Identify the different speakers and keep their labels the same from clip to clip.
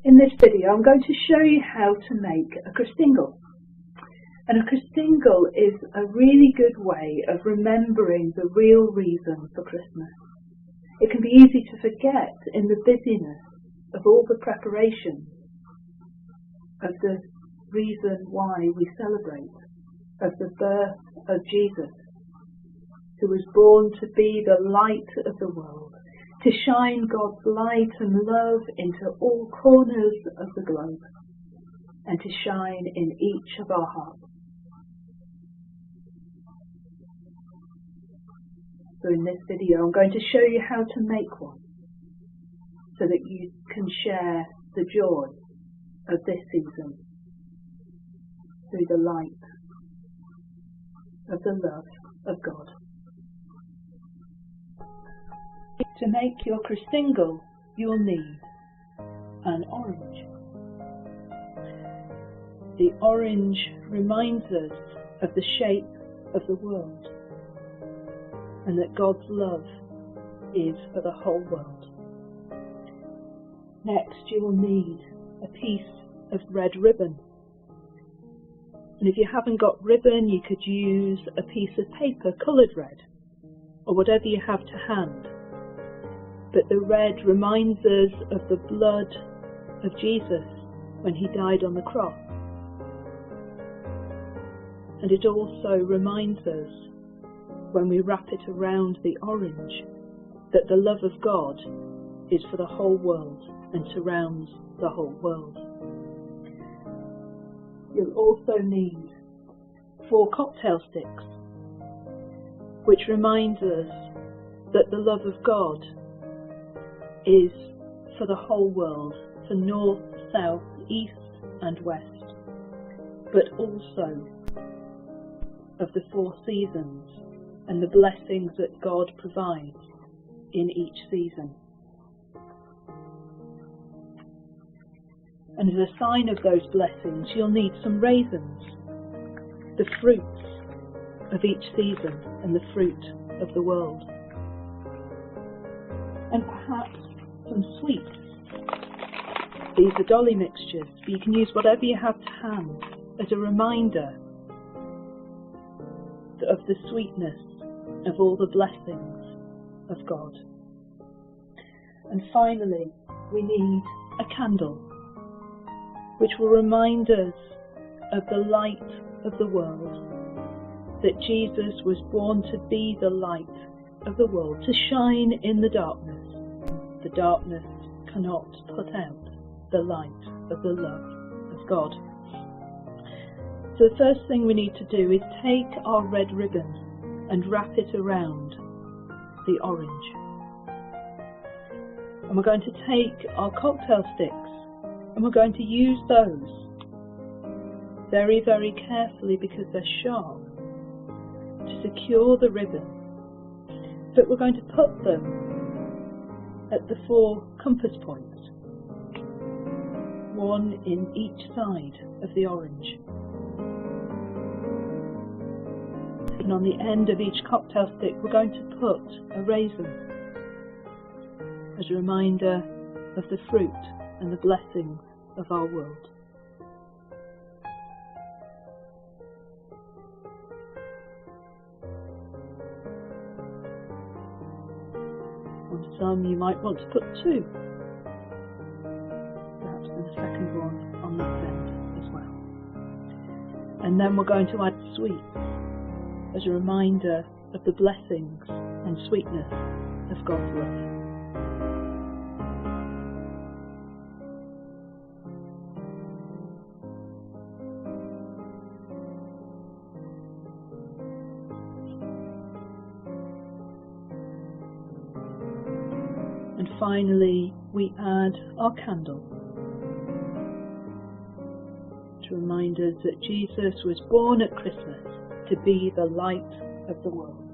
Speaker 1: In this video I'm going to show you how to make a Christingle. And a Christingle is a really good way of remembering the real reason for Christmas. It can be easy to forget in the busyness of all the preparation of the reason why we celebrate, of the birth of Jesus, who was born to be the light of the world, to shine God's light and love into all corners of the globe, and to shine in each of our hearts. So in this video I'm going to show you how to make one, so that you can share the joy of this season through the light of the love of God. To make your Christingle, you'll need an orange. The orange reminds us of the shape of the world, and that God's love is for the whole world. Next, you will need a piece of red ribbon. And if you haven't got ribbon, you could use a piece of paper coloured red, or whatever you have to hand. But the red reminds us of the blood of Jesus when he died on the cross. And it also reminds us, when we wrap it around the orange, that the love of God is for the whole world and surrounds the whole world. You'll also need 4 cocktail sticks, which reminds us that the love of God is for the whole world, for north, south, east and west, but also of the 4 seasons and the blessings that God provides in each season. And as a sign of those blessings, you'll need some raisins, the fruits of each season and the fruit of the world. And perhaps some sweets. These are dolly mixtures, but you can use whatever you have to hand as a reminder of the sweetness of all the blessings of God. And finally, we need a candle, which will remind us of the light of the world, that Jesus was born to be the light of the world, to shine in the darkness. The darkness cannot put out the light of the love of God. So the first thing we need to do is take our red ribbon and wrap it around the orange. And we're going to take our cocktail sticks and we're going to use those very, very carefully, because they're sharp, to secure the ribbon. But we're going to put them at the 4 compass points, one in each side of the orange. And on the end of each cocktail stick we're going to put a raisin, as a reminder of the fruit and the blessings of our world. On some you might want to put 2, perhaps and a second one on that end as well. And then we're going to add sweets as a reminder of the blessings and sweetness of God's love. And finally, we add our candle to remind us that Jesus was born at Christmas to be the light of the world.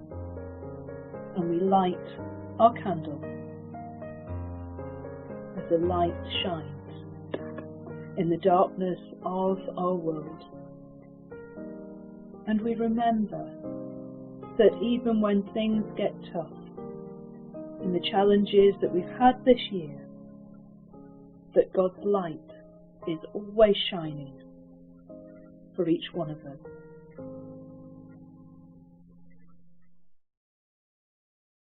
Speaker 1: And we light our candle as the light shines in the darkness of our world. And we remember that even when things get tough, in the challenges that we've had this year, that God's light is always shining for each one of us.